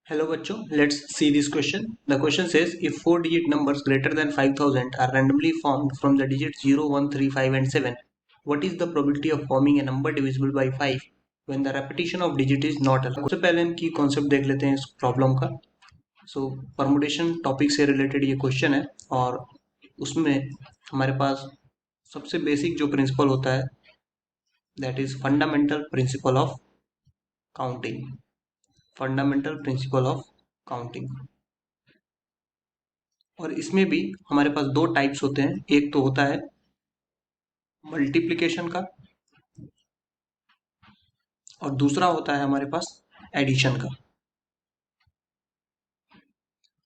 Hello बच्चों, let's see this question. The question says if four digit numbers greater than 5000 are randomly formed from the digits 0, 1, 3, 5 and 7, what is the probability of forming a number divisible by 5 when the repetition of digit is not allowed? सबसे पहले हम की concept देख लेते हैं इस problem का. सो permutation topic से रिलेटेड ये क्वेश्चन है और उसमें हमारे पास सबसे बेसिक जो प्रिंसिपल होता है that is fundamental principle of counting. और इसमें भी हमारे पास दो टाइप्स होते हैं. एक तो होता है मल्टीप्लिकेशन का और दूसरा होता है हमारे पास एडिशन का.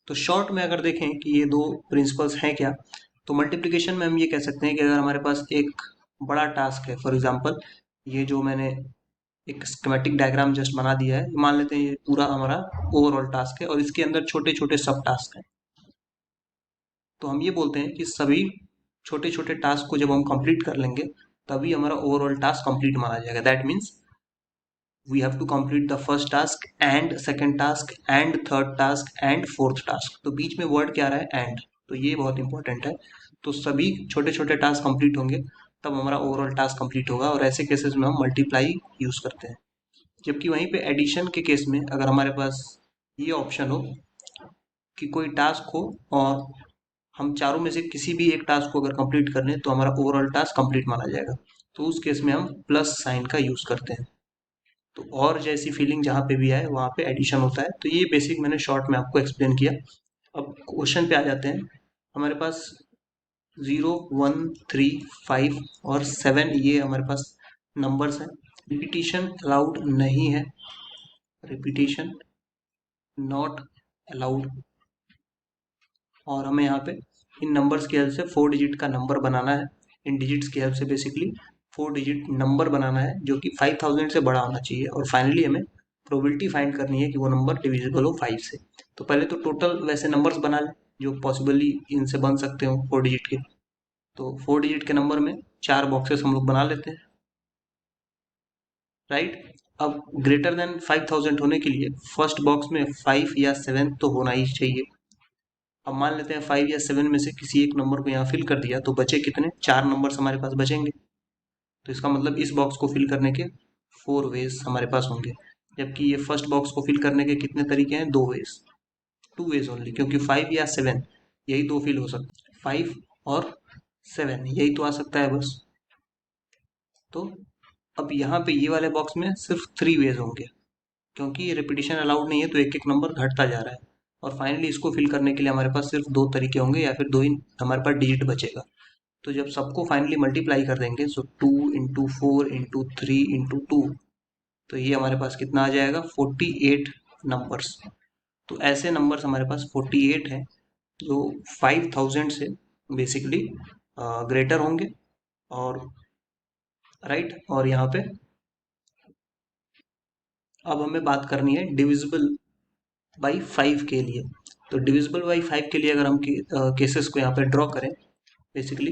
तो शॉर्ट में अगर देखें कि ये दो प्रिंसिपल्स हैं क्या, तो मल्टीप्लिकेशन में हम ये कह सकते हैं कि अगर हमारे पास एक बड़ा टास्क है, फॉर एग्जांपल ये जो मैंने एक स्कीमेटिक डायग्राम जस्ट बना दिया है, मान लेते हैं ये पूरा हमारा ओवरऑल टास्क है और इसके अंदर छोटे छोटे सब टास्क हैं. तो हम ये बोलते हैं कि सभी छोटे छोटे टास्क को जब हम कंप्लीट कर लेंगे तभी हमारा ओवरऑल टास्क कंप्लीट माना जाएगा. That means we have to complete the first task and second task and third task and fourth task. तो बीच में वर्ड क्या आ रहा है and, तो ये बहुत इंपॉर्टेंट है. तो सभी छोटे छोटे टास्क कंप्लीट होंगे तब हमारा ओवरऑल टास्क कंप्लीट होगा और ऐसे केसेस में हम मल्टीप्लाई यूज करते हैं. जबकि वहीं पे एडिशन के केस में अगर हमारे पास ये ऑप्शन हो कि कोई टास्क हो और हम चारों में से किसी भी एक टास्क को अगर कंप्लीट कर लें तो हमारा ओवरऑल टास्क कंप्लीट माना जाएगा. तो उस केस में हम प्लस साइन का यूज करते हैं. तो और जैसी फीलिंग जहाँ पे भी आए वहाँ पे एडिशन होता है. तो ये बेसिक मैंने शॉर्ट में आपको एक्सप्लेन किया. अब क्वेश्चन पे आ जाते हैं. हमारे पास 0, 1, 3, 5 और 7 ये हमारे पास नंबर्स हैं. रिपीटिशन अलाउड नहीं है, रिपीटिशन नॉट अलाउड. और हमें यहाँ पे इन नंबर्स की हेल्प से 4 डिजिट का नंबर बनाना है. इन डिजिट्स की हेल्प से बेसिकली 4 डिजिट नंबर बनाना है जो कि 5000 से बड़ा होना चाहिए. और फाइनली हमें प्रोबेबिलिटी फाइंड करनी है कि वो नंबर डिविजिबल हो 5 से. तो पहले तो टोटल वैसे नंबर्स बना लें जो पॉसिबली इनसे बन सकते हो 4 डिजिट के. तो 4 डिजिट के नंबर में 4 बॉक्सेस हम लोग बना लेते हैं, राइट. अब ग्रेटर देन 5000 होने के लिए फर्स्ट बॉक्स में 5 या 7 तो होना ही चाहिए. अब मान लेते हैं 5 या 7 में से किसी एक नंबर को यहाँ फिल कर दिया तो बचे कितने, 4 नंबर्स हमारे पास बचेंगे. तो इसका मतलब इस बॉक्स को फिल करने के 4 वेज हमारे पास होंगे. जबकि ये फर्स्ट बॉक्स को फिल करने के कितने तरीके हैं, 2 वेज, 2 वेज ओनली, क्योंकि 5 या 7 यही दो फिल हो सकते हैं. 5 और 7 यही तो आ सकता है बस. तो अब यहाँ पे ये वाले बॉक्स में सिर्फ 3 वेज होंगे क्योंकि ये रिपीटिशन अलाउड नहीं है तो एक एक नंबर घटता जा रहा है. और फाइनली इसको फिल करने के लिए हमारे पास सिर्फ दो तरीके होंगे या फिर दो ही हमारे पास डिजिट बचेगा. तो जब सबको फाइनली मल्टीप्लाई कर देंगे, सो 2 × 4 × 3 × 2, तो ये हमारे पास कितना आ जाएगा, 48 नंबर्स. तो ऐसे नंबर्स हमारे पास 48 हैं जो 5000 से बेसिकली ग्रेटर होंगे. और राइट, और यहाँ पे अब हमें बात करनी है डिविजिबल बाई 5 के लिए. तो डिविजिबल बाई 5 के लिए अगर हम केसेस को यहाँ पे ड्रॉ करें बेसिकली,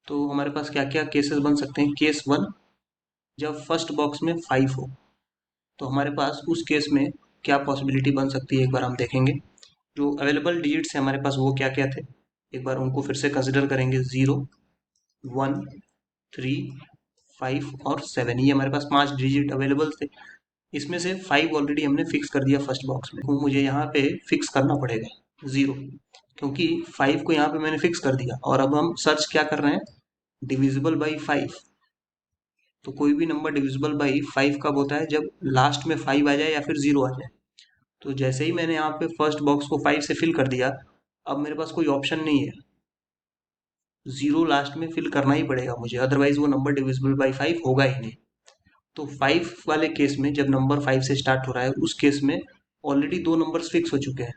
तो हमारे पास क्या क्या केसेस बन सकते हैं. केस 1, जब फर्स्ट बॉक्स में 5 हो तो हमारे पास उस केस में क्या पॉसिबिलिटी बन सकती है एक बार हम देखेंगे. जो अवेलेबल डिजिट्स हैं हमारे पास वो क्या क्या थे, एक बार उनको फिर से कंसिडर करेंगे. 0, 1, 3, 5 और 7 ये हमारे पास 5 डिजिट अवेलेबल थे. इसमें से 5 ऑलरेडी हमने फिक्स कर दिया फर्स्ट बॉक्स में. मुझे यहाँ पे फिक्स करना पड़ेगा 0, क्योंकि 5 को यहाँ पे मैंने फिक्स कर दिया. और अब हम सर्च क्या कर रहे हैं, डिविजिबल बाई 5. तो कोई भी नंबर डिविजिबल बाई 5 कब होता है, जब लास्ट में 5 आ जाए या फिर 0 आ जाए. तो जैसे ही मैंने यहाँ पे फर्स्ट बॉक्स को 5 से फिल कर दिया, अब मेरे पास कोई ऑप्शन नहीं है, 0 लास्ट में फिल करना ही पड़ेगा मुझे, अदरवाइज वो नंबर डिविजिबल बाई 5 होगा ही नहीं. तो 5 वाले केस में जब नंबर 5 से स्टार्ट हो रहा है उस केस में ऑलरेडी दो नंबर्स फिक्स हो चुके हैं,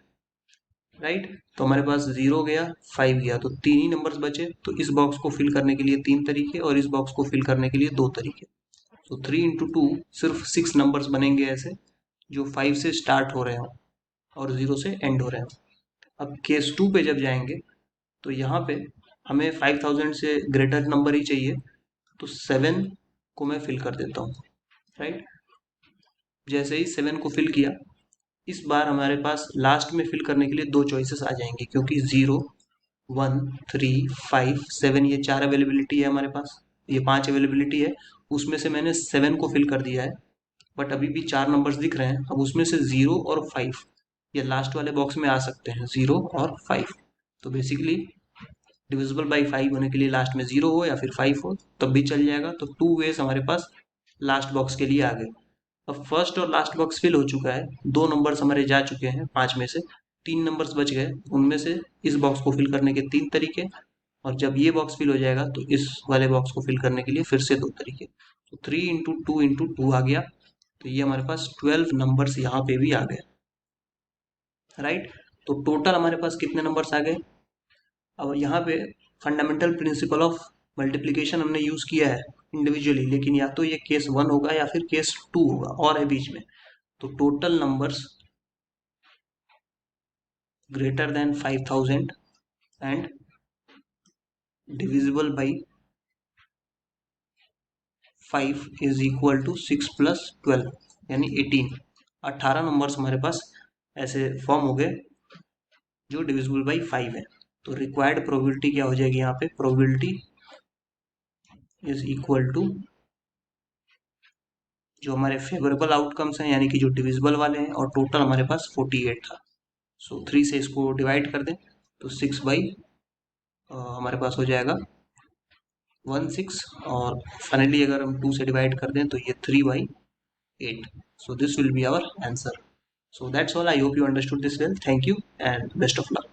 राइट. तो हमारे पास 0 गया, 5 गया, तो तीन ही नंबर्स बचे. तो इस बॉक्स को फिल करने के लिए 3 तरीके और इस बॉक्स को फिल करने के लिए 2 तरीके. तो 3 × 2 सिर्फ 6 नंबर्स बनेंगे ऐसे जो 5 से स्टार्ट हो रहे हो और 0 से एंड हो रहे हो. अब केस 2 पे जब जाएंगे तो यहाँ पे हमें 5000 से ग्रेटर नंबर ही चाहिए. तो 7 को मैं फिल कर देता हूँ, राइट. जैसे ही 7 को फिल किया इस बार हमारे पास लास्ट में फिल करने के लिए दो चॉइसेस आ जाएंगे, क्योंकि 0, 1, 3, 5, 7 ये चार अवेलेबिलिटी है हमारे पास, ये पांच अवेलेबिलिटी है। उसमें से मैंने 7 को फिल कर दिया है, बट अभी भी चार नंबर्स दिख रहे हैं। अब उसमें से 0 और 5 ये लास्ट वाले बॉक्स में आ सकते हैं, 0 और 5। तो बेसिकली डिविजिबल बाई 5 होने के लिए लास्ट में 0 हो या फिर 5 हो तब भी चल जाएगा। तो 2 वेज हमारे पास लास्ट बॉक्स के लिए आ गए। अब फर्स्ट और लास्ट बॉक्स फिल हो चुका है, दो नंबर्स हमारे जा चुके हैं पांच में से, तीन नंबर्स बच गए। उनमें से इस बॉक्स को फिल करने के तीन तरीके, और जब ये बॉक्स फिल हो जाएगा तो इस वाले बॉक्स को फिल करने के लिए फिर से दो तरीके। तो 3 × 2 × 2 आ गया, तो ये हमारे पास 12 नंबर्स यहाँ पे भी आ गए, राइट। तो टोटल हमारे पास कितने नंबर्स आ गए। अब यहाँ पे फंडामेंटल प्रिंसिपल ऑफ मल्टीप्लिकेशन हमने यूज किया है इंडिविजुअली, लेकिन या तो ये केस 1 होगा या फिर केस 2 होगा, और है बीच में। तो total numbers greater than 5000 and divisible by 5 is equal to 6 + 12 यानी 18। 18 नंबर्स हमारे पास ऐसे फॉर्म हो गए जो डिविजिबल बाई 5 है। तो रिक्वायर्ड प्रोबेबिलिटी क्या हो जाएगी यहाँ पे, प्रोबेबिलिटी इज इक्वल टू जो हमारे फेवरेबल आउटकम्स हैं यानी कि जो डिविजिबल वाले हैं, और टोटल हमारे पास 48 था। सो 3 से इसको डिवाइड कर दें तो 6 बाई हमारे पास हो जाएगा 16, और फाइनली अगर हम 2 से डिवाइड कर दें तो ये 3/8। So this will be our answer. So that's all. I hope you understood this well. Thank you and best of luck.